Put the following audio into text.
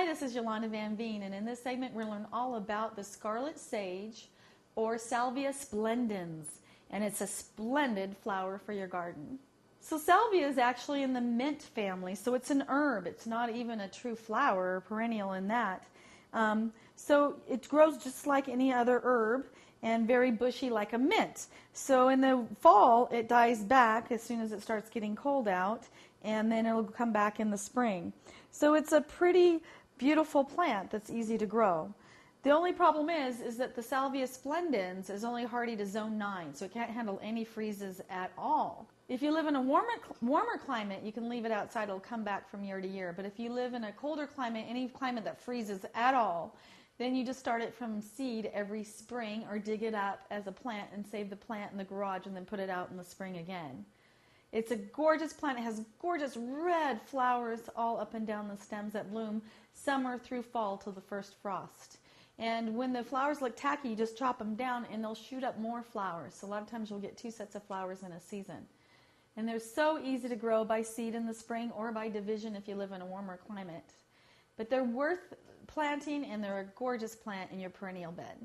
Hi, this is Yolanda Van Veen, and in this segment we're going to learn all about the scarlet sage, or Salvia Splendens, and it's a splendid flower for your garden. So salvia is actually in the mint family, so it's an herb. It's not even a true flower or perennial in that. So it grows just like any other herb and very bushy like a mint. So in the fall it dies back as soon as it starts getting cold out, and then it'll come back in the spring. So it's a pretty beautiful plant that's easy to grow. The only problem is that the Salvia Splendens is only hardy to zone 9, so it can't handle any freezes at all. If you live in a warmer climate, you can leave it outside. It'll come back from year to year. But if you live in a colder climate, any climate that freezes at all, then you just start it from seed every spring or dig it up as a plant and save the plant in the garage and then put it out in the spring again. It's a gorgeous plant. It has gorgeous red flowers all up and down the stems that bloom summer through fall till the first frost. And when the flowers look tacky, you just chop them down and they'll shoot up more flowers. So a lot of times you'll get 2 sets of flowers in a season. And they're so easy to grow by seed in the spring or by division if you live in a warmer climate. But they're worth planting, and they're a gorgeous plant in your perennial bed.